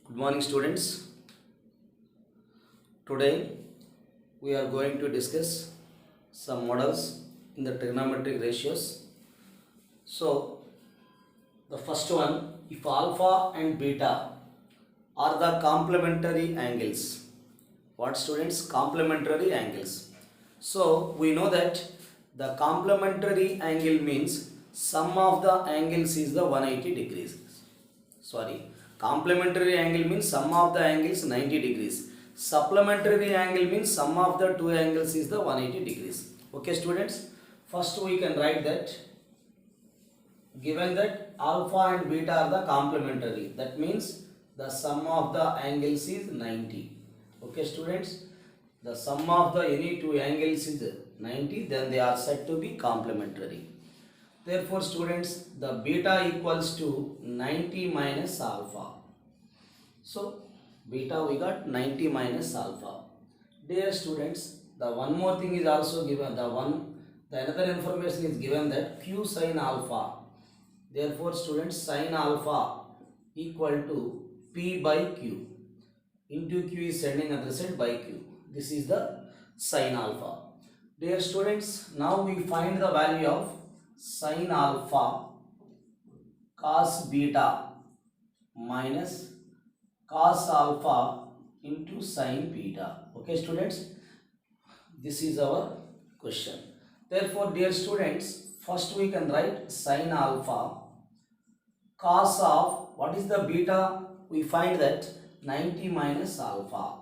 Good morning, students. Today we are going to discuss some models in the trigonometric ratios. So, the first one, if alpha and beta are the complementary angles. What, students? Complementary angles. So, we know that the complementary angle means sum of the angles is the 180 degrees. Complementary angle means sum of the angles 90 degrees. Supplementary angle means sum of the two angles is the 180 degrees. Okay, students? First we can write that given that alpha and beta are the complementary, that means the sum of the angles is 90. Okay, students? The sum of the any two angles is 90, then they are said to be complementary. Therefore, students, the beta equals to 90 minus alpha. So, beta we got 90 minus alpha. Dear students, the one more thing is also given, the another information is given that q sin alpha. Therefore, students, sin alpha equal to p by q. Into q is sending other side by q. This is the sin alpha. Dear students, now we find the value of sin alpha cos beta minus cos alpha into sin beta. Okay, students, this is our question. Therefore, dear students, first we can write sin alpha cos of, what is the beta? We find that 90 minus alpha.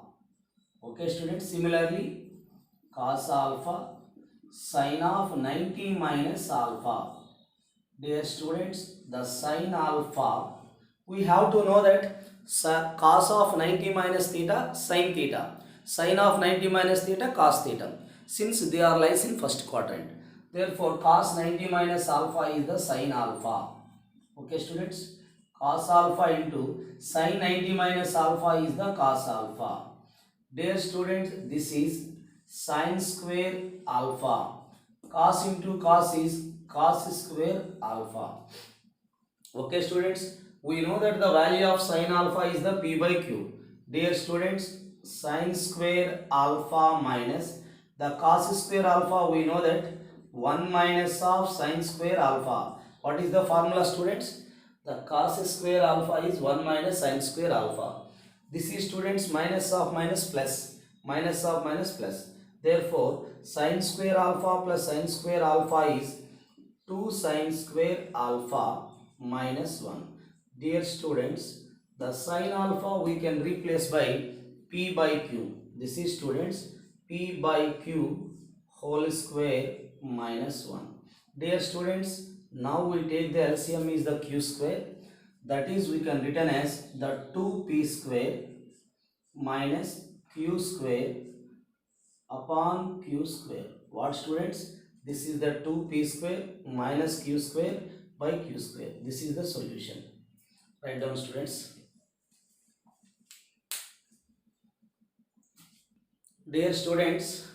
Okay, students, similarly cos alpha sin of 90 minus alpha. Dear students, the sin alpha, we have to know that cos of 90 minus theta, sin theta. Sin of 90 minus theta, cos theta. Since they are lies in first quadrant. Therefore, cos 90 minus alpha is the sin alpha. Okay, students? Cos alpha into sin 90 minus alpha is the cos alpha. Dear students, this is sin square alpha. Cos into cos is cos square alpha. Okay, students, we know that the value of sin alpha is the p by q. Dear students, sin square alpha minus the cos square alpha, we know that 1 minus of sin square alpha. What is the formula, students? The cos square alpha is 1 minus sin square alpha. This is, students, minus of minus plus, minus of minus plus. Therefore, sin square alpha plus sin square alpha is 2 sin square alpha minus 1. Dear students, the sin alpha we can replace by p by q. This is, students, p by q whole square minus 1. Dear students, now we take the LCM is the q square. That is, we can written as the 2p square minus q square upon q square. What, students? This is the 2p square minus q square by q square. This is the solution. Write down, students. Dear students,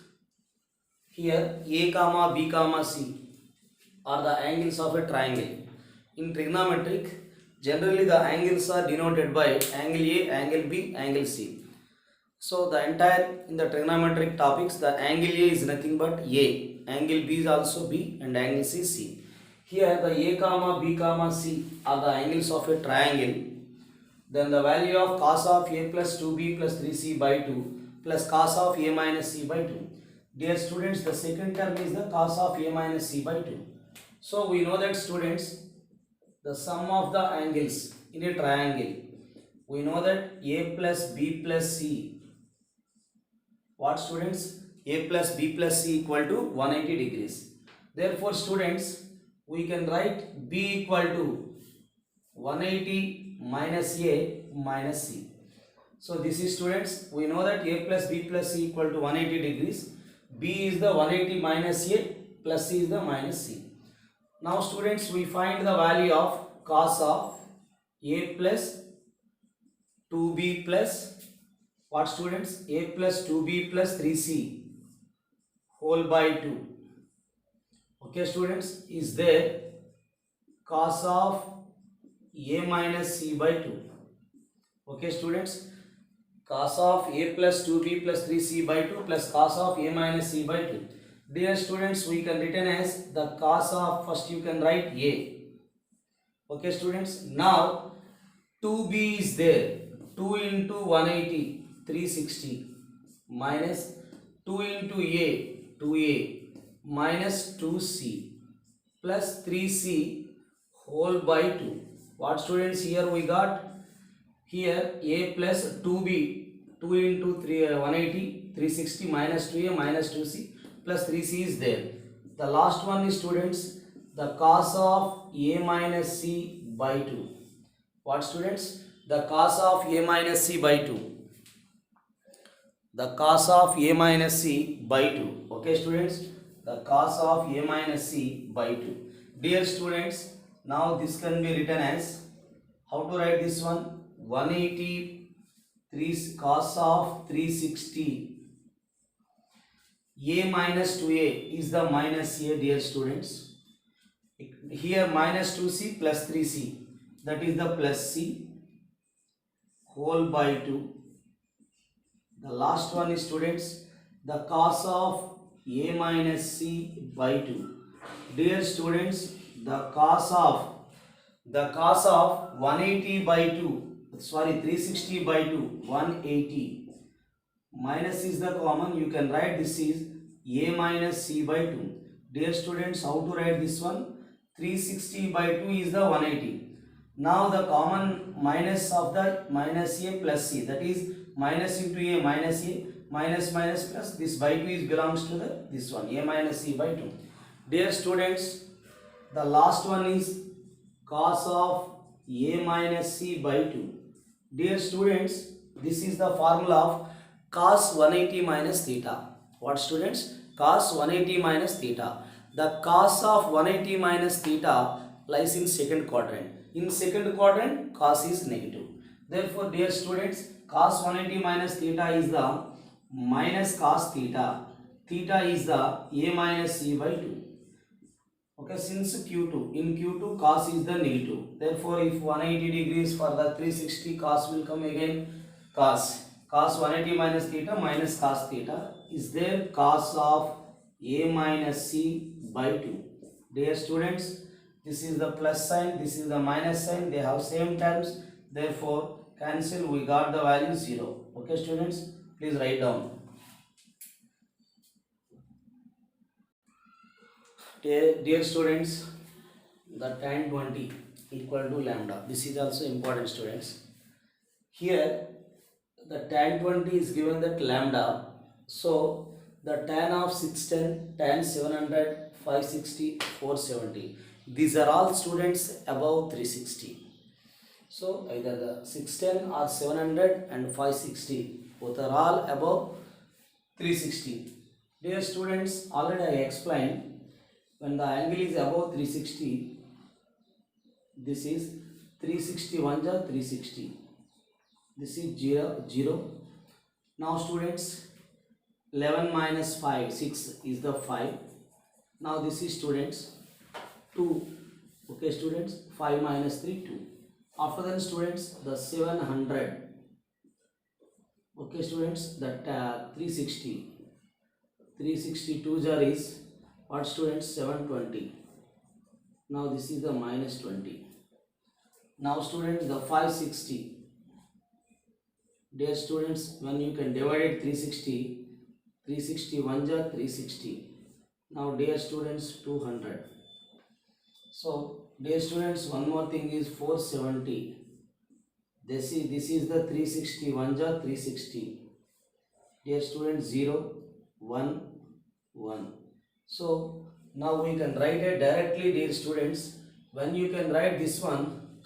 here a comma b comma c are the angles of a triangle. In trigonometric, generally the angles are denoted by angle A, angle B, angle C. So the entire in the trigonometric topics, the angle A is nothing but A, angle B is also B, and angle C is C. Here the A comma B comma C are the angles of a triangle. Then the value of cos of A plus 2B plus 3C by 2 plus cos of A minus C by 2. Dear students, the second term is the cos of A minus C by 2. So we know that, students, the sum of the angles in a triangle, we know that A plus B plus C. What, students? A plus B plus C equal to 180 degrees. Therefore, students, we can write B equal to 180 minus A minus C. So this is, students, we know that A plus B plus C equal to 180 degrees. B is the 180 minus A plus C is the minus C. Now, students, we find the value of cos of A plus 2B plus, what, students? A plus 2B plus 3C whole by 2. Okay, students, is there cos of A minus C by 2. Okay students, cos of a plus 2b plus 3c by 2 plus cos of a minus c by 2. Dear students, we can written as the cos of, first you can write a. Okay students, now 2b is there, 2 into 180 360 minus 2 into a 2a minus 2c plus 3c whole by 2. What students, here we got, here a plus 2b, 2 into 3 180 360 minus 2a minus 2c plus 3c is there. The last one is students, the cos of a minus c by 2. What students, the cos of a minus c by 2, the cos of a minus c by 2. Okay students, the cos of a minus c by 2. Dear students, now this can be written as, how to write this one, 180 3 cos of 360 a minus 2a is the minus a. Dear students, here minus 2c plus 3c, that is the plus c whole by 2. The last one is students, the cos of a minus c by 2. Dear students, the cos of 180 by 2, sorry 360 by 2, 180 minus is the common, you can write this is a minus c by 2. Dear students, how to write this one, 360 by 2 is the 180. Now the common minus of the minus a plus c, that is minus into a minus minus plus, this by 2 is belongs to the this one, a minus c by 2. Dear students, the last one is cos of a minus c by 2. Dear students, this is the formula of cos 180 minus theta. What students, cos 180 minus theta. The cos of 180 minus theta lies in second quadrant. In second quadrant, cos is negative. Therefore, dear students, cos 180 minus theta is the minus cos theta. Theta is the a minus c by 2. Okay, since Q2, in Q2 cos is the negative. Therefore, if 180 degrees for the 360, cos will come again, cos 180 minus theta minus cos theta is there, cos of a minus c by 2. Dear students, this is the plus sign, this is the minus sign, they have same terms, therefore cancel, we got the value 0. Okay students, please write down. Dear students, the tan 20 equal to lambda. This is also important students. Here the tan 20 is given that lambda. So the tan of 610, tan 700, 560, 470. These are all students above 360. So either the 610 or 700 and 560, both are all above 360. Dear students, already I explained, when the angle is above 360, this is 361 360. This is 0, 0. Now students, 11 minus 5, 6 is the 5. Now this is students 2. Okay students, 5 minus 3, 2. After that students, the 700. Okay students, that 360. 362 jar is what students, 720. Now this is the minus 20. Now students, the 560. Dear students, when you can divide it 360, 361 jar 360. Now dear students, 200. So dear students, one more thing is 470. This is the 361 jar 360. Dear students, 0, 1, 1. So now we can write it directly, dear students. When you can write this one,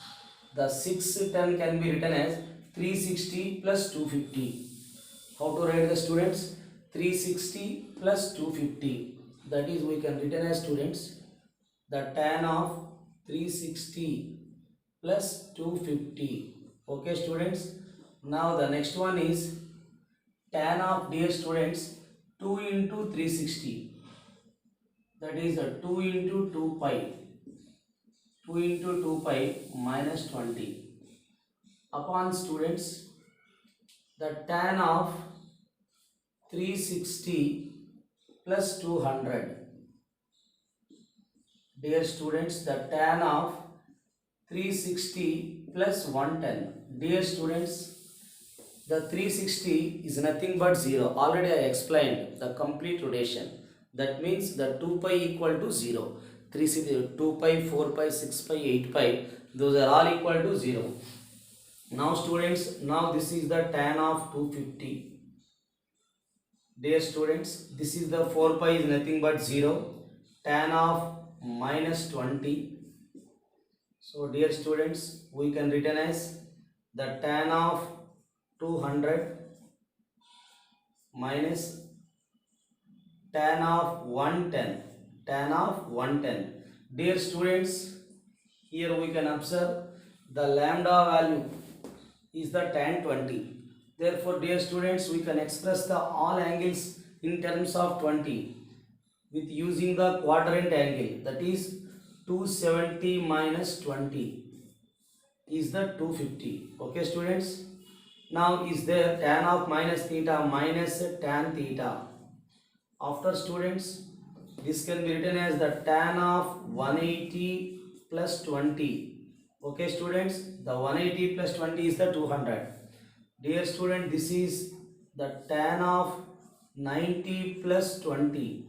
the 610 can be written as 360 plus 250. How to write the students? 360 plus 250. That is, we can written as students, the tan of 360 plus 250. Okay students. Now the next one is tan of, dear students, 2 into 360. That is 2 into 2 pi. 2 into 2 pi minus 20. upon students the tan of 360 plus 200. Dear students, the tan of 360 plus 110. Dear students, the 360 is nothing but 0. Already I explained the complete rotation. That means the 2 pi equal to 0. 360, 2 pi, 4 pi, 6 pi, 8 pi, those are all equal to 0. Now students, now this is the tan of 250. Dear students, this is the 4 pi is nothing but 0. Tan of minus 20. So dear students, we can written as the tan of 200 minus tan of 110. Tan of 110. Dear students, here we can observe the lambda value is the tan 20. Therefore, dear students, we can express the all angles in terms of 20 with using the quadrant angle, that is 270 minus 20 is the 250. Okay students, now is there tan of minus theta minus tan theta. After students, this can be written as the tan of 180 plus 20. Okay students, the 180 plus 20 is the 200. Dear student, this is the tan of 90 plus 20.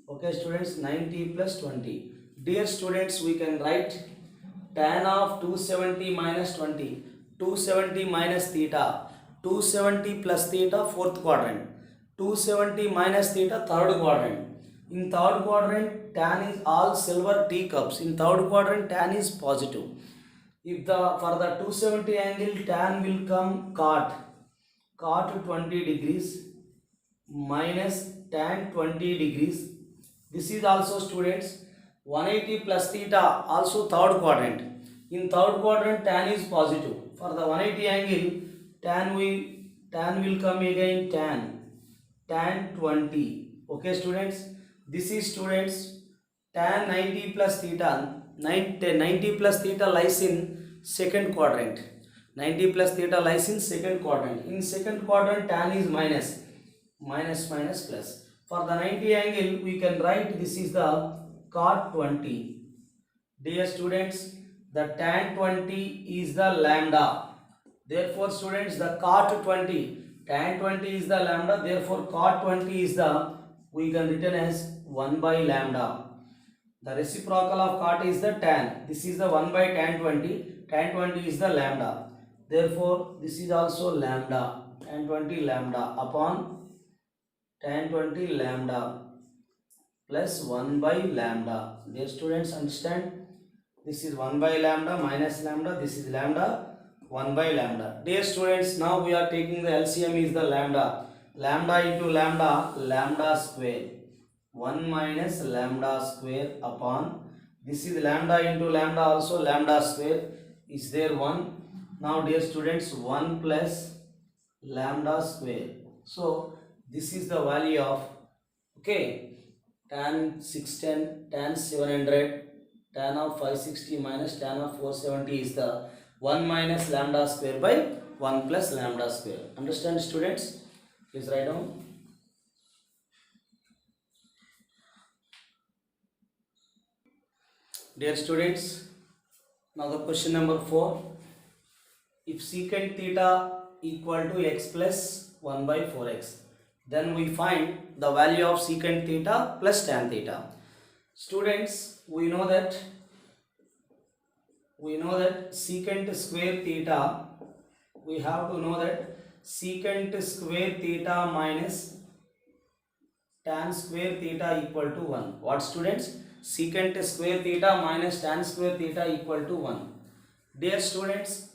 Okay students, 90 plus 20. Dear students, we can write tan of 270 minus 20. 270 minus theta. 270 plus theta, fourth quadrant. 270 minus theta, third quadrant. In third quadrant, tan is all silver teacups. In third quadrant, tan is positive. If for the 270 angle, tan will come cot 20 degrees minus tan 20 degrees. This is also students 180 plus theta, also third quadrant. In third quadrant, tan is positive. For the 180 angle, tan will come again tan 20. Okay students, this is students tan 90 plus theta. 90 plus theta lies in second quadrant. 90 plus theta lies in second quadrant. In second quadrant, tan is minus plus. For the 90 angle, we can write this is the cot 20. Dear students, the tan 20 is the lambda. Therefore students, the cot 20, tan 20 is the lambda. Therefore cot 20 is the, we can written as 1 by lambda. The reciprocal of cot is the tan. This is the 1 by tan 20. Tan 20 is the lambda. Therefore this is also lambda. Tan 20 lambda upon tan 20 lambda plus 1 by lambda. Dear students, understand? This is 1 by lambda minus lambda. This is lambda 1 by lambda. Dear students, now we are taking the LCM is the lambda. Lambda into lambda, lambda square. 1 minus lambda square upon, this is lambda into lambda, also lambda square. Is there 1? Now dear students, 1 plus lambda square. So this is the value of, okay, tan 610, tan 700, tan of 560 minus tan of 470 is the 1 minus lambda square by 1 plus lambda square. Understand students? Please write down. Dear students, now the question number 4. If secant theta equal to x plus 1 by 4x, then we find the value of secant theta plus tan theta. Students, we know that secant square theta, we have to know that secant square theta minus tan square theta equal to 1. What students? Secant square theta minus tan square theta equal to 1. Dear students,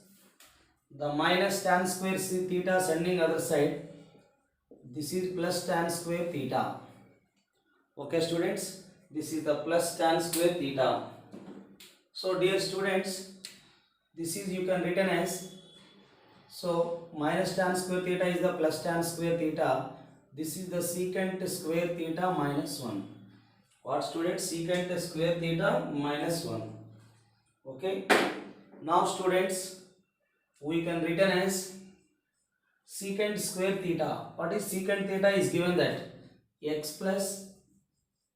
the minus tan square theta sending other side, this is plus tan square theta. Okay students, this is the plus tan square theta. So dear students, this is you can written as, so minus tan square theta is the plus tan square theta. This is the secant square theta minus 1. What students? Secant square theta minus 1. Okay. Now students, we can written as secant square theta. What is secant theta? Is given that x plus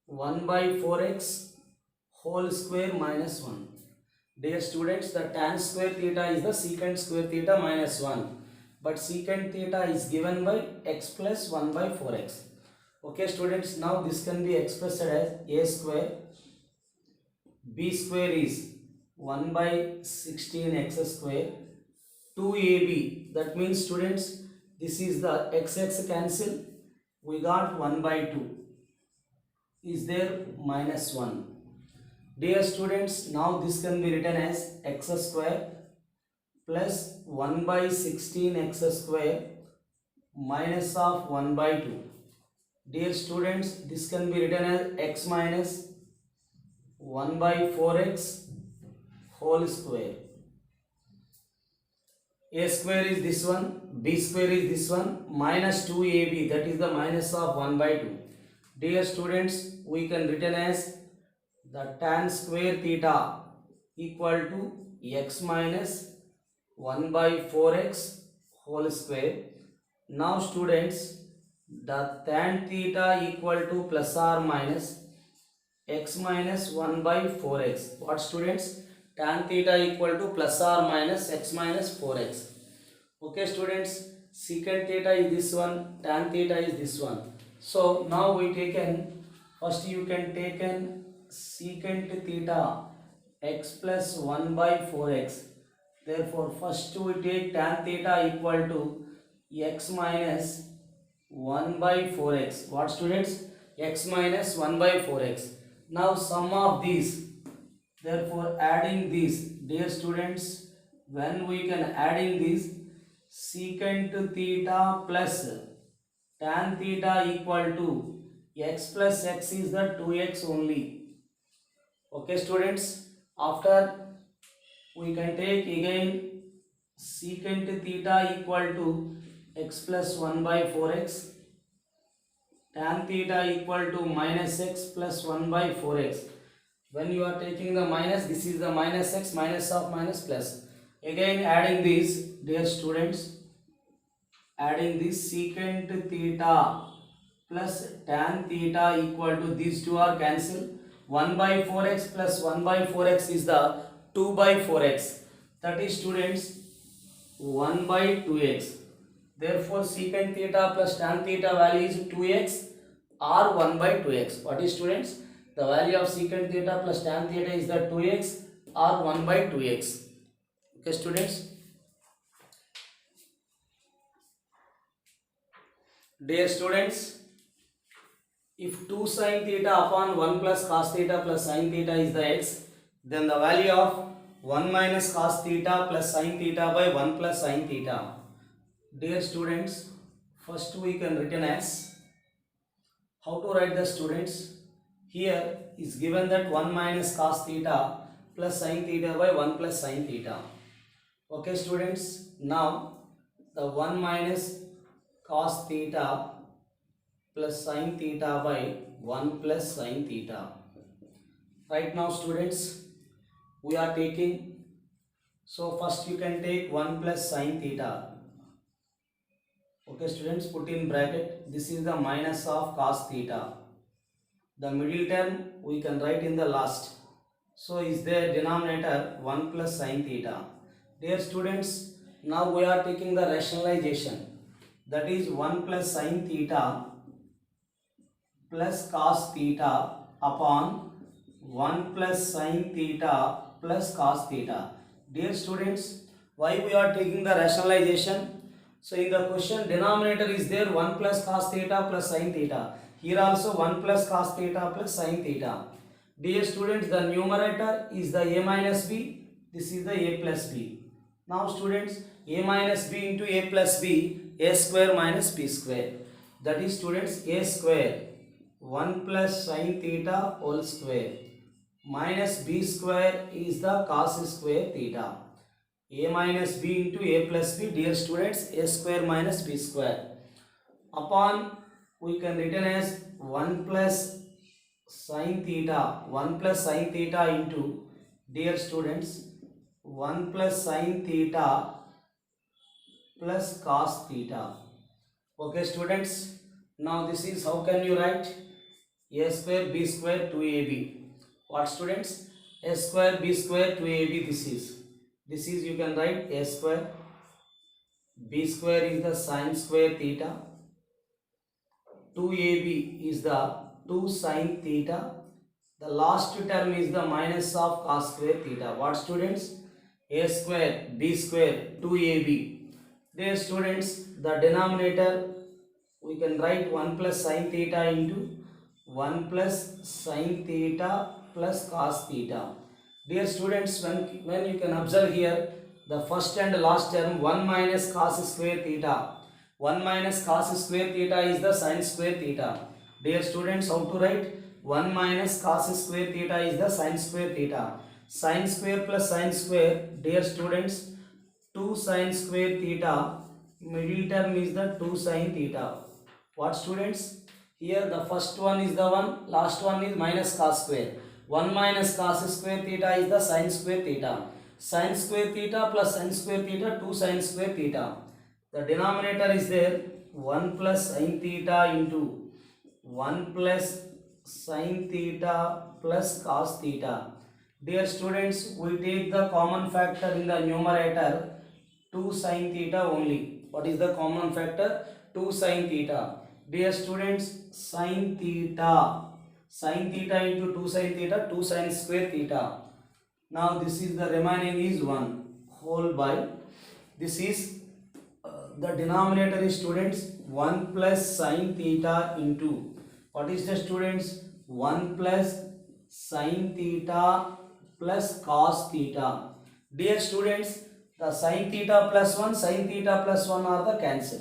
1 by 4x whole square minus 1. Dear students, the tan square theta is the secant square theta minus 1, but secant theta is given by x plus 1 by 4x. Okay students, now this can be expressed as a square, b square is 1 by 16x square, 2ab. That means students, this is the x cancel, we got 1 by 2 is there minus 1. Dear students, now this can be written as x square plus 1 by 16x square minus of 1 by 2. Dear students, this can be written as x minus 1 by 4x whole square. A square is this one, b square is this one, minus 2ab, that is the minus of 1 by 2. Dear students, we can written as the tan square theta equal to x minus 1 by 4x whole square. Now students, the tan theta equal to plus or minus x minus 1 by 4x. What students? Tan theta equal to plus or minus x minus 4x. Okay students, secant theta is this one, tan theta is this one. So now we taken, first you can take an secant theta x plus 1 by 4x. Therefore first we take tan theta equal to x minus 1 by 4x. What students? X minus 1 by 4x. Now sum of these, therefore adding these, dear students, when we can adding these, secant theta plus tan theta equal to x plus x is the 2x only. Okay students, after we can take again secant theta equal to x plus 1 by 4x, tan theta equal to minus x plus 1 by 4x. When you are taking the minus, this is the minus x, minus of minus plus. Again adding this, dear students, adding this secant theta plus tan theta equal to these two are cancelled. 1 by 4x plus 1 by 4x is the 2 by 4x. That is students 1 by 2x. Therefore secant theta plus tan theta value is 2x or 1 by 2x. What is students? The value of secant theta plus tan theta is the 2x or 1 by 2x. Okay students. Dear students, if 2 sin theta upon 1 plus cos theta plus sin theta is the x, then the value of 1 minus cos theta plus sin theta by 1 plus sin theta. Dear students, first we can written as, how to write the students? Here is given that 1 minus cos theta plus sin theta by 1 plus sin theta. Okay students, now the 1 minus cos theta plus sin theta by 1 plus sin theta. Right now students, we are taking, so first you can take 1 plus sin theta. Okay students, put in bracket, this is the minus of cos theta. The middle term we can write in the last. So is there denominator 1 plus sin theta. Dear students, now we are taking the rationalization. That is 1 plus sin theta plus cos theta upon 1 plus sin theta plus cos theta. Dear students, why we are taking the rationalization? So in the question denominator is there 1 plus cos theta plus sin theta. Here also 1 plus cos theta plus sin theta. Dear students, the numerator is the a minus b. This is the a plus b. Now students, a minus b into a plus b, a square minus b square. That is students a square 1 plus sin theta whole square minus b square is the cos square theta. A minus b into a plus b, dear students, a square minus b square upon, we can written as 1 plus sin theta, 1 plus sin theta into, dear students, 1 plus sin theta plus cos theta. Okay students, now this is how can you write a square b square 2ab. What students? A square b square 2ab. This is you can write a square, b square is the sine square theta, 2ab is the 2 sine theta, the last term is the minus of cos square theta. What students? A square b square 2ab. There students, the denominator we can write 1 plus sine theta into 1 plus sine theta plus cos theta. Dear students, when you can observe here, the first and last term 1 minus cos square theta. 1 minus cos square theta is the sine square theta. Dear students, how to write? 1 minus cos square theta is the sine square theta. Sine square plus sine square, dear students, 2 sine square theta, middle term is the 2 sine theta. What students? Here the first one is the 1, last one is minus cos square. 1 minus cos square theta is the sine square theta. Sine square theta plus sine square theta, 2 sine square theta. The denominator is there 1 plus sine theta into 1 plus sine theta plus cos theta. Dear students, we take the common factor in the numerator 2 sine theta only. What is the common factor? 2 sine theta. Dear students, sine theta into 2 sine theta, 2 sine square theta. Now this is the remaining is 1 whole by, this is the denominator is students 1 plus sine theta into, what is the students? 1 plus sine theta plus cos theta. Dear students, the sine theta plus 1, sine theta plus 1 are the cancel.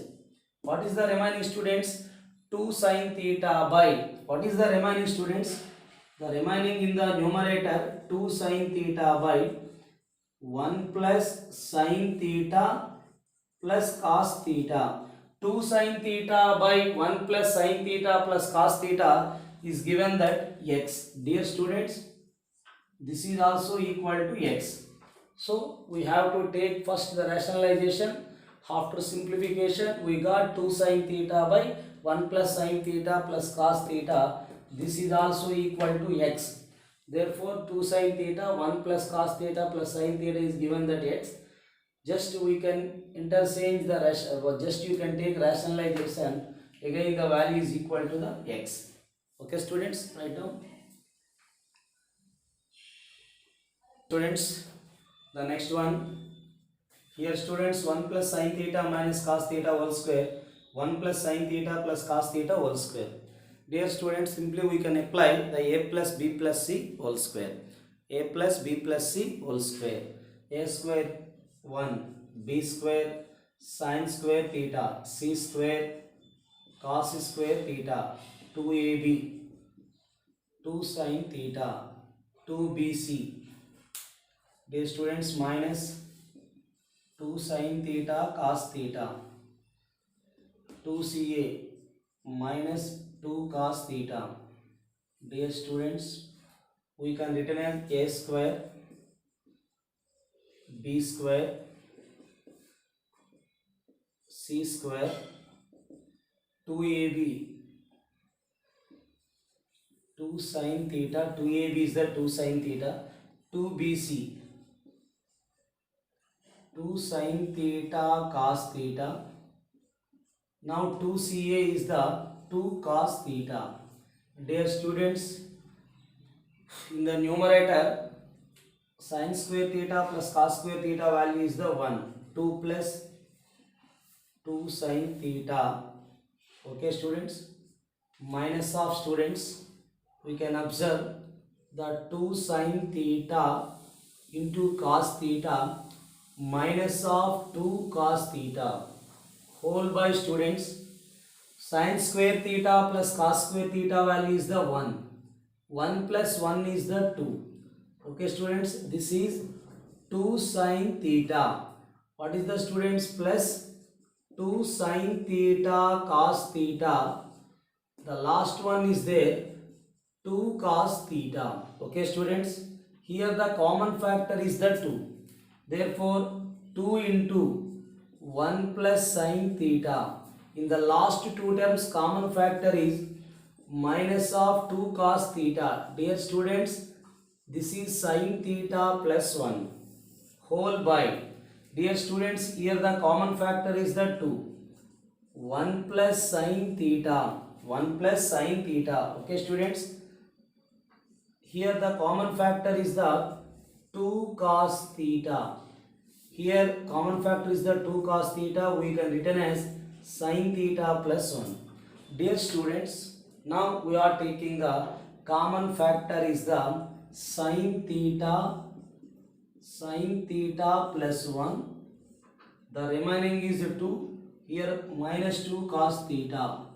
What is the remaining students? 2 sine theta by, what is the remaining students? The remaining in the numerator 2 sine theta by 1 plus sine theta plus cos theta. 2 sine theta by 1 plus sine theta plus cos theta is given that x. Dear students, this is also equal to x. So we have to take first the rationalization. After simplification, we got 2 sine theta by 1 plus sine theta plus cos theta. This is also equal to x. Therefore, 2 sine theta, 1 plus cos theta plus sine theta is given that x. Just we can interchange the just you can take rationalization. Again, the value is equal to the x. Okay, students, write down. Students, the next one. Here students, 1 plus sine theta minus cos theta whole square, 1 plus sine theta plus cos theta whole square. Dear students, simply we can apply the a plus b plus c whole square. A plus b plus c whole square. A square 1, b square sine square theta, c square cos square theta, 2ab, 2 sine theta, 2bc. Dear students, minus 2 sine theta cos theta, 2ca minus 2 cos theta. Dear students, we can written as a square b square c square 2ab 2 sine theta, 2ab is the 2 sine theta, 2bc 2 sine theta cos theta. Now 2ca is the 2 cos theta. Dear students, in the numerator sin square theta plus cos square theta value is the 1. 2 plus 2 sin theta. Okay students, minus of students, we can observe the 2 sin theta into cos theta minus of 2 cos theta whole by students. Sin square theta plus cos square theta value is the 1. 1 plus 1 is the 2. Okay students, this is 2 sin theta. What is the students? Plus 2 sin theta cos theta. The last one is there 2 cos theta. Okay students, here the common factor is the 2. Therefore 2 into 1 plus sine theta. In the last two terms, common factor is minus of 2 cos theta. Dear students, this is sine theta plus 1 whole by. Dear students, here the common factor is the 2. 1 plus sine theta. 1 plus sine theta. Okay, students? Here the common factor is the 2 cos theta. Here common factor is the 2 cos theta. We can written as sin theta plus 1. Dear students, now we are taking the common factor is the sin theta plus 1. The remaining is 2. Here minus 2 cos theta.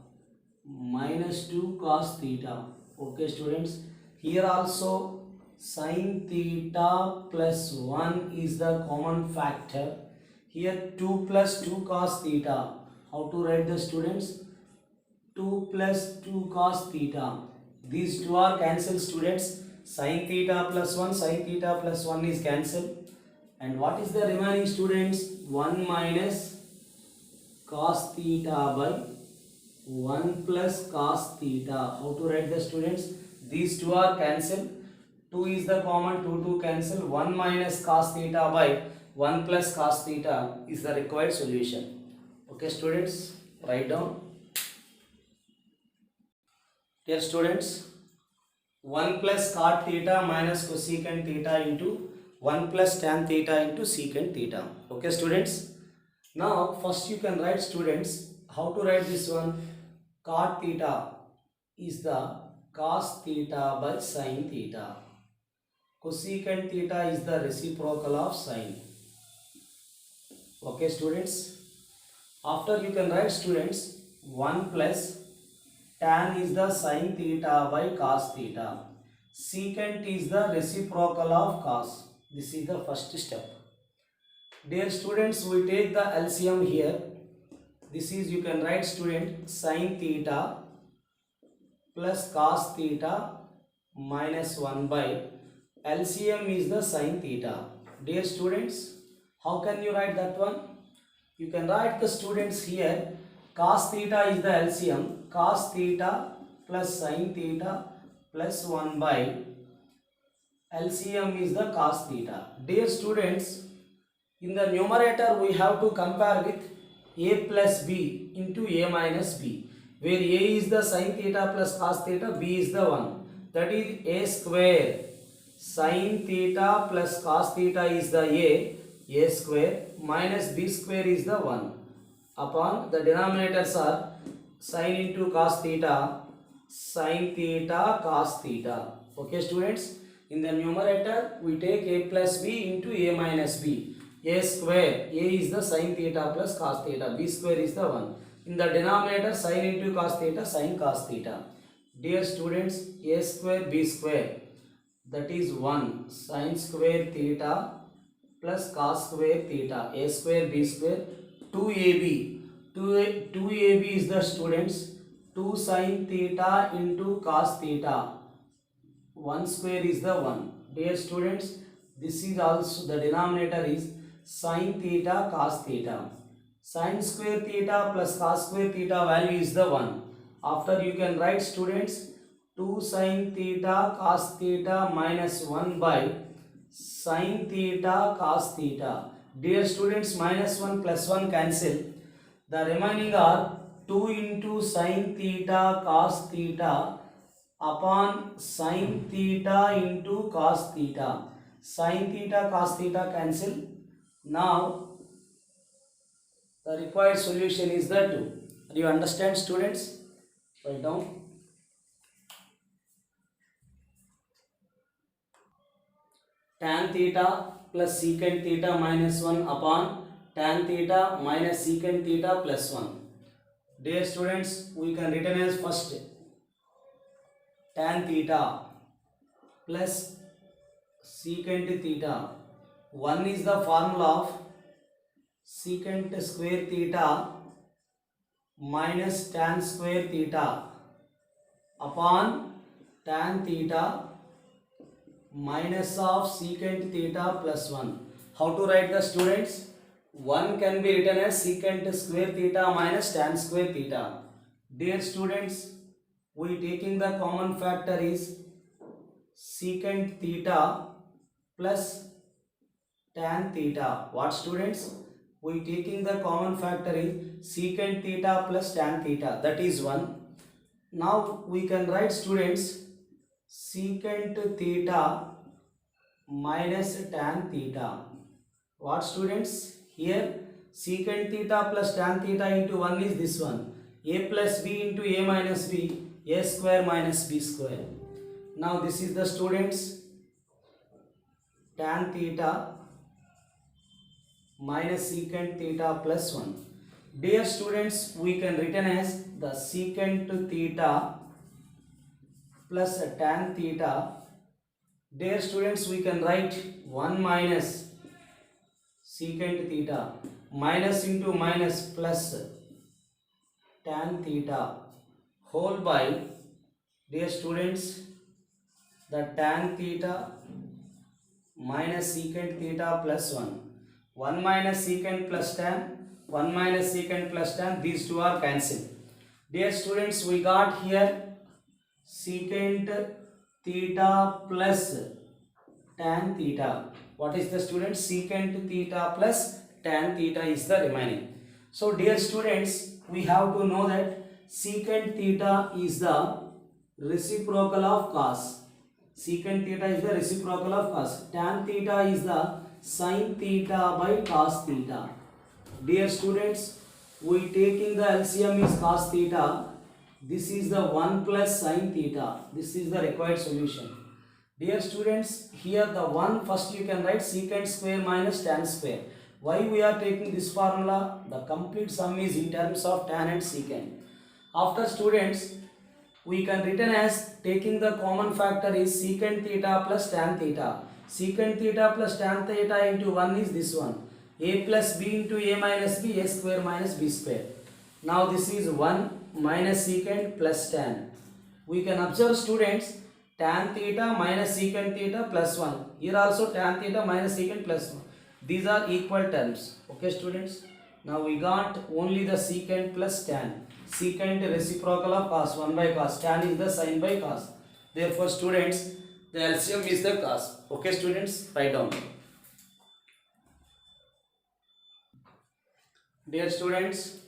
Minus 2 cos theta. Okay, students. Here also sin theta plus 1 is the common factor. Here 2 plus 2 cos theta. How to write the students? 2 plus 2 cos theta. These two are cancelled, students. Sin theta plus 1, sin theta plus 1 is cancelled. And what is the remaining, students? 1 minus cos theta by 1 plus cos theta. How to write the students? These two are cancelled. 2 is the common, 2 cancel. 1 minus cos theta by 1 plus cos theta is the required solution. Okay, students, write down. Dear students, 1 plus cot theta minus cosecant theta into 1 plus tan theta into secant theta. Okay, students. Now, first you can write, students, how to write this one? Cot theta is the cos theta by sin theta. Cosecant theta is the reciprocal of sin. Okay, students. After you can write, students, 1 plus tan is the sin theta by cos theta. Secant is the reciprocal of cos. This is the first step. Dear students, we take the LCM here. This is, you can write, student, sin theta plus cos theta minus 1 by LCM is the sin theta. Dear students, how can you write that one? You can write the students here, cos theta is the LCM, cos theta plus sin theta plus 1 by LCM is the cos theta. Dear students, in the numerator we have to compare with a plus b into a minus b, where a is the sin theta plus cos theta, b is the 1. That is a square sin theta plus cos theta is the a square minus b square is the 1 upon the denominators are sin into cos theta, sin theta cos theta. Okay, students, in the numerator we take a plus b into a minus b. A square, a is the sin theta plus cos theta, b square is the 1. In the denominator, sin into cos theta, sin cos theta. Dear students, a square b square, that is 1 sin square theta plus cos square theta, a square b square, 2ab. 2ab is the, students, 2 sin theta into cos theta, 1 square is the 1. Dear students, this is also, the denominator is sin theta cos theta. Sin square theta plus cos square theta value is the 1. After you can write, students, 2 sin theta cos theta minus 1 by sin theta cos theta. Dear students, minus 1 plus 1 cancel. The remaining are 2 into sin theta cos theta upon sin theta into cos theta. Sin theta cos theta cancel. Now the required solution is the 2. Do you understand, students? Write down. Tan theta plus secant theta minus 1 upon tan theta minus secant theta plus 1. Dear students, we can written as first tan theta plus secant theta. 1 is the formula of secant square theta minus tan square theta upon tan theta minus of secant theta plus 1. How to write the, students? 1 can be written as secant square theta minus tan square theta. Dear students, we taking the common factor is secant theta plus tan theta. What students? We taking the common factor is secant theta plus tan theta, that is 1. Now we can write students secant theta minus tan theta. What students? Here secant theta plus tan theta into 1 is this one, a plus b into a minus b, a square minus b square. Now this is the students tan theta minus secant theta plus 1. Dear students, we can written as the secant theta plus tan theta. Dear students, we can write 1 minus secant theta minus into minus plus tan theta whole by, dear students, the tan theta minus secant theta plus 1. 1 minus secant plus tan, 1 minus secant plus tan, these two are cancelled. Dear students, we got here secant theta plus tan theta. What is the students? Secant theta plus tan theta is the remaining. So dear students, we have to know that secant theta is the reciprocal of cos. Secant theta is the reciprocal of cos. Tan theta is the sin theta by cos theta. Dear students, we taking the LCM is cos theta. This is the 1 plus sin theta. This is the required solution. Dear students, here the 1 first you can write secant square minus tan square. Why we are taking this formula? The complete sum is in terms of tan and secant. After students, we can written as taking the common factor is secant theta plus tan theta. Secant theta plus tan theta into 1 is this one, a plus b into a minus b, a square minus b square. Now this is 1 minus secant plus tan. We can observe students tan theta minus secant theta plus 1. Here also tan theta minus secant plus 1. These are equal terms. Okay students. Now we got only the secant plus tan. Secant reciprocal of cos, 1 by cos. Tan is the sin by cos. Therefore students, the LCM is the cos. Okay students, write down. Dear students,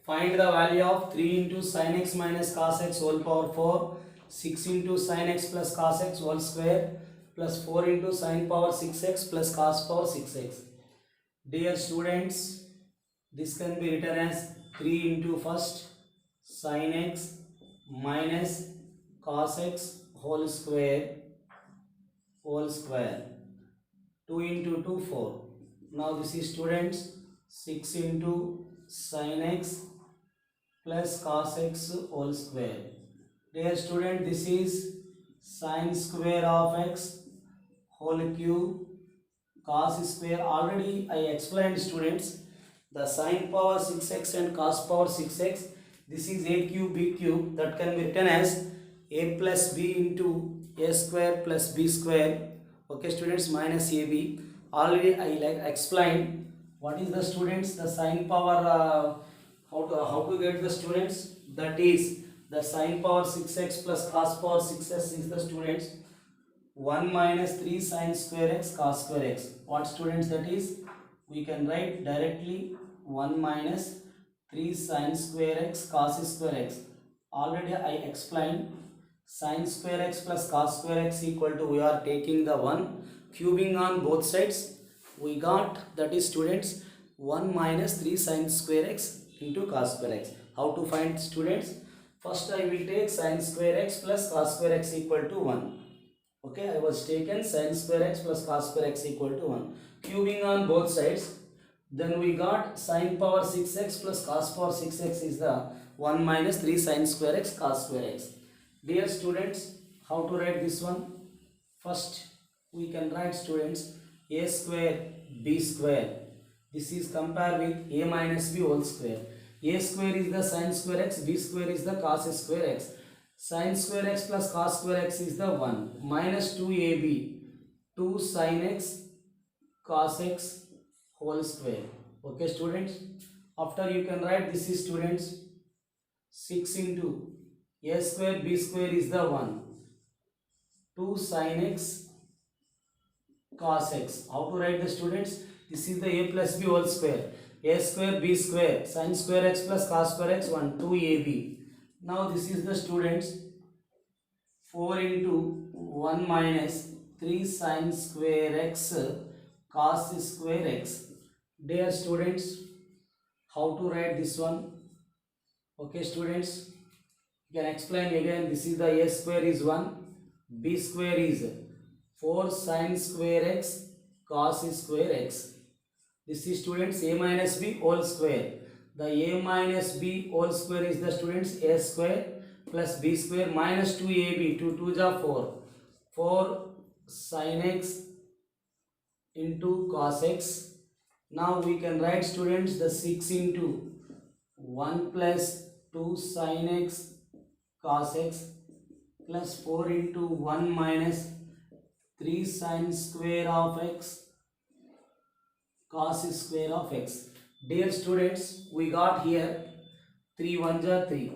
find the value of 3 into sin x minus cos x whole power 4, 6 into sin x plus cos x whole square plus 4 into sin power 6x plus cos power 6x. Dear students, this can be written as 3 into first sin x minus cos x whole square 2 into 2 4. Now this is students 6 into sin x plus cos x whole square. Dear student, this is sin square of x whole cube cos square. Already I explained students the sin power 6x and cos power 6x. This is a cube b cube, that can be written as a plus b into a square plus b square. Okay students, minus ab. Already I explained what is the students the sin power, how to get the students, that is the sin power 6x plus cos power 6x is the students 1 minus 3 sin square x cos square x. What students that is? We can write directly 1 minus 3 sin square x cos square x. Already I explained sin square x plus cos square x equal to, we are taking the 1 cubing on both sides. We got, that is students 1 minus 3 sin square x into cos square x. How to find students? First I will take sin square x plus cos square x equal to 1. Okay, I was taken sin square x plus cos square x equal to 1. Cubing on both sides. Then we got sin power 6x plus cos power 6x is the 1 minus 3 sin square x cos square x. Dear students, how to write this one? First, we can write students a square b square. This is compared with a minus b whole square. A square is the sin square x, b square is the cos square x. Sin square x plus cos square x is the 1 minus 2ab, 2 sin x cos x whole square. Okay students, after you can write this is students 6 into a square b square is the 1, 2 sin x cos x. How to write the students? This is the a plus b whole square. A square b square sin square x plus cos square x 1 2ab. Now this is the students 4 into 1 minus 3 sin square x cos square x. Dear students, how to write this one? Okay students, you can explain again. This is the a square is 1, b square is 4 sin square x cos square x. This is students a minus b whole square. The a minus b whole square is the students a square plus b square minus 2ab. 2 2s are 4. 4 sin x into cos x. Now we can write students the 6 into 1 plus 2 sin x cos x plus 4 into 1 minus 3 sin square of x cos square of x. Dear students, we got here 3 1s are 3,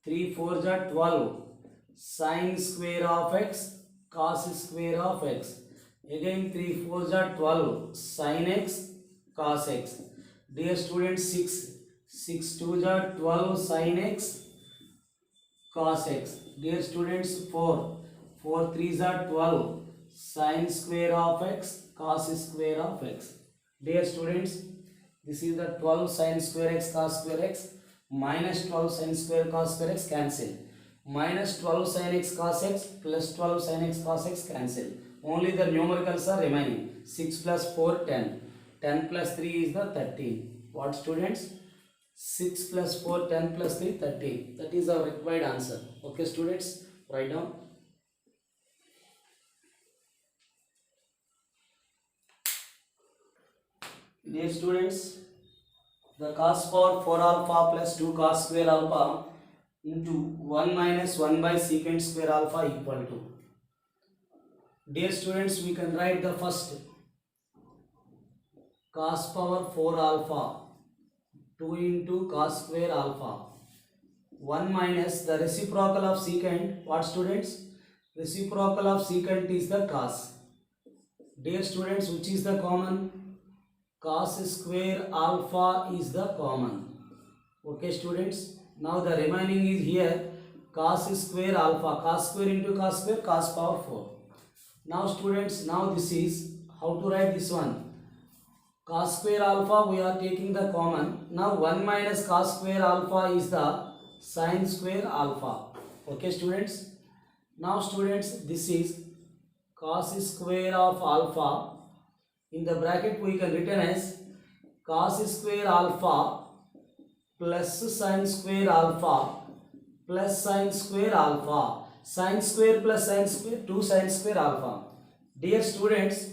3 4s are 12, sin square of x cos square of x. Again 3 4s are 12, sin x cos x. Dear students, 6 2s are 12 sin x cos x. Dear students, 4 3s are 12 sin square of x cos square of x. Dear students, this is the 12 sin square x cos square x minus 12 sin square cos square x cancel. Minus 12 sin x cos x plus 12 sin x cos x cancel. Only the numericals are remaining. 6 plus 4 10. 10 plus 3 is the 13. What students? 6 plus 4 10 plus 3 13. That is our required answer. Okay students, write down. Dear students, the cos power 4 alpha plus 2 cos square alpha into 1 minus 1 by secant square alpha equal to. Dear students, we can write the first cos power 4 alpha 2 into cos square alpha 1 minus the reciprocal of secant. What students? Reciprocal of secant is the cos. Dear students, which is the common? Cos square alpha is the common. Okay students, now the remaining is here cos square alpha, cos square into cos square, cos power 4. Now students, now this is how to write this one. Cos square alpha we are taking the common. Now 1 minus cos square alpha is the sin square alpha. Okay students, now students, this is cos square of alpha. In the bracket we can written as cos square alpha plus sin square alpha plus sin square alpha. Sin square plus sin square 2 sin square alpha. Dear students,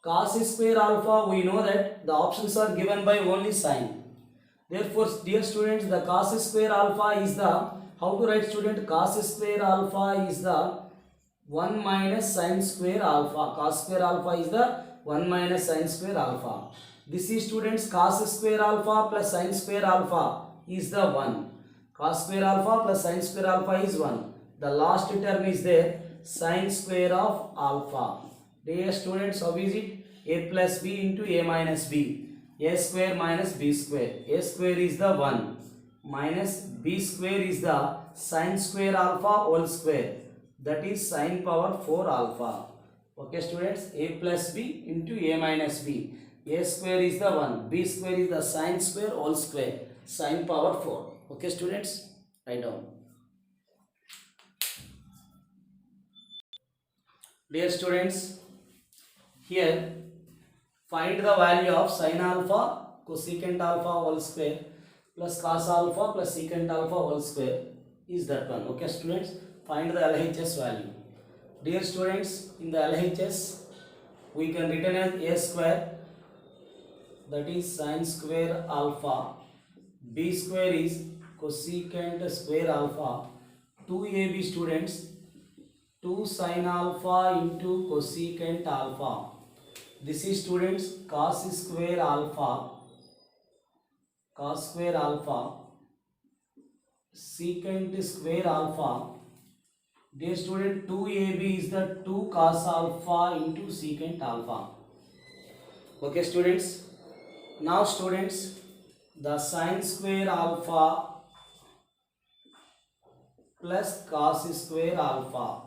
cos square alpha we know that the options are given by only sin. Therefore dear students, the cos square alpha is the, how to write student? Cos square alpha is the 1 minus sin square alpha. Cos square alpha is the 1 minus sin square alpha. This is students cos square alpha plus sin square alpha is the 1. Cos square alpha plus sin square alpha is 1. The last term is there sin square of alpha. Dear students, how is it? A plus b into a minus b. A square minus b square. A square is the 1 minus b square is the sin square alpha whole square. That is sin power 4 alpha. Okay students, a plus b into a minus b. A square is the 1, b square is the sin square whole square, sin power 4. Okay students, write down. Dear students, here find the value of sin alpha cosecant alpha whole square plus cos alpha plus secant alpha whole square is that one. Okay students, find the LHS value. Dear students, in the LHS we can written as a square, that is sin square alpha, b square is cosecant square alpha, 2ab students, 2 sin alpha into cosecant alpha This is students cos square alpha secant square alpha. Dear student, 2ab is the 2 cos alpha into secant alpha. Okay students, now students, the sin square alpha plus cos square alpha.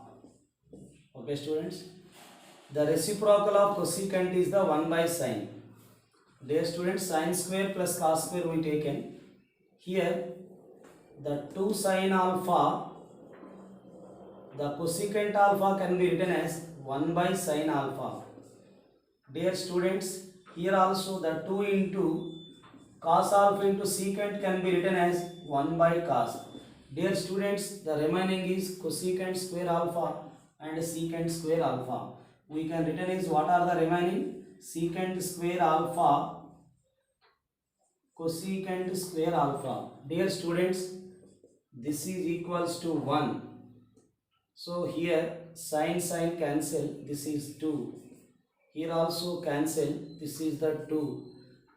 Okay students, the reciprocal of cosecant is the 1 by sin. Dear students, sin square plus cos square we taken. Here the 2 sin alpha, the cosecant alpha can be written as 1 by sin alpha. Dear students, here also the 2 into cos alpha into secant can be written as 1 by cos. Dear students, the remaining is cosecant square alpha and secant square alpha. We can written is what are the remaining? Secant square alpha, cosecant square alpha. Dear students, this is equals to 1. So here sin cancel, this is 2. Here also cancel, this is the 2.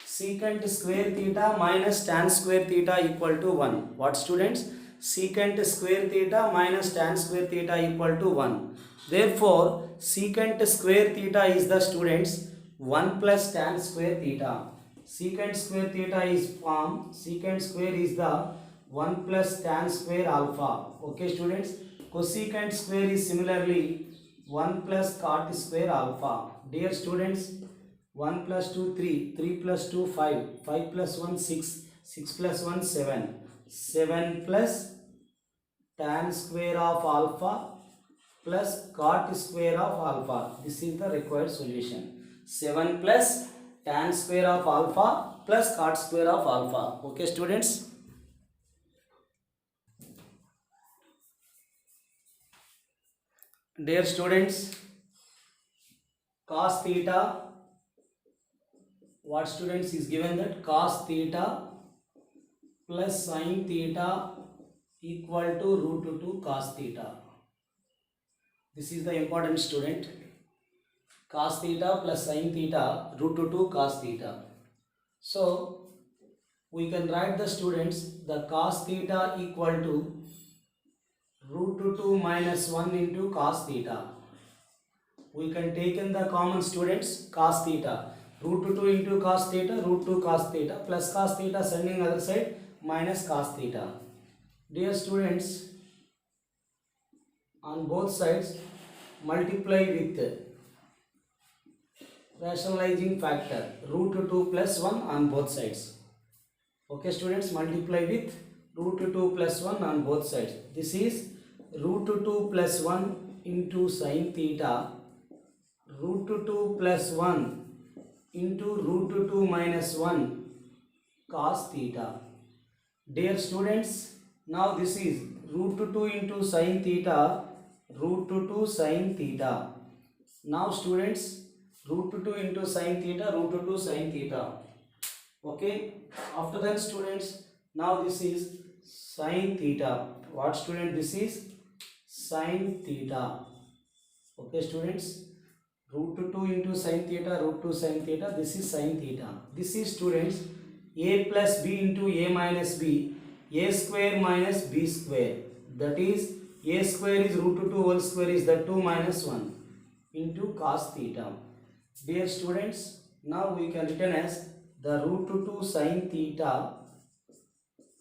Secant square theta minus tan square theta equal to 1. What students? Secant square theta minus tan square theta equal to 1. Therefore, secant square theta is the students 1 plus tan square theta. Secant square theta is form, secant square is the 1 plus tan square alpha. Okay students, cosecant square is similarly 1 plus cot square alpha. Dear students, 1 plus 2 3, 3 plus 2 5, 5 plus 1 6, 6 plus 1 7, 7 plus tan square of alpha plus cot square of alpha. This is the required solution. 7 plus tan square of alpha plus cot square of alpha. Okay students. Dear students, cos theta, what students is given that cos theta plus sin theta equal to root 2 cos theta. This is the important student. Cos theta plus sin theta root 2 cos theta. So we can write the students the cos theta equal to root 2 minus 1 into cos theta. We can take in the common students cos theta. Root 2 into cos theta, root 2 cos theta plus cos theta sending other side minus cos theta. Dear students, on both sides multiply with rationalizing factor root 2 plus 1 on both sides. Okay students, multiply with root 2 plus 1 on both sides. This is root 2 plus 1 into sin theta, root 2 plus 1 into root 2 minus 1 cos theta. Dear students, now this is root 2 into sin theta, root 2 sin theta. Now students, root 2 into sin theta, root 2 sin theta. Okay, after that students, now this is sin theta. What student? This is sin theta. Okay students, root 2 into sin theta, root 2 sin theta, this is sin theta. This is students a plus b into a minus b, a square minus b square, that is a square is root 2 whole square is the 2 minus 1 into cos theta. Dear students, now we can written as the root 2 sin theta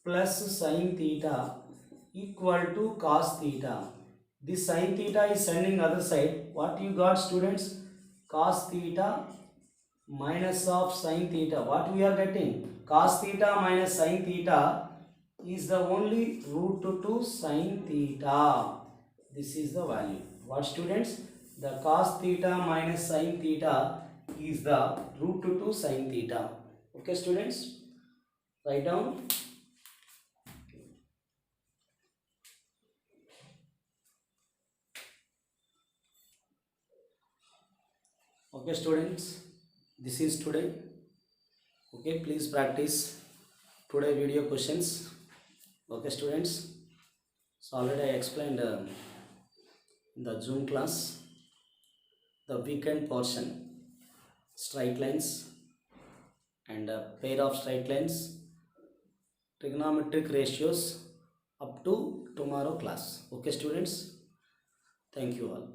plus sin theta equal to cos theta. This sin theta is sending other side. What you got students? Cos theta minus of sin theta. What we are getting? Cos theta minus sin theta is the only root 2 sin theta. This is the value. What students? The cos theta minus sin theta is the root 2 sin theta. Okay students, write down. Okay students, this is today. Okay, please practice today video questions. Okay students, so already I explained in the Zoom class the weekend portion. straight lines and a pair of straight lines, trigonometric ratios up to tomorrow class. Okay students, thank you all.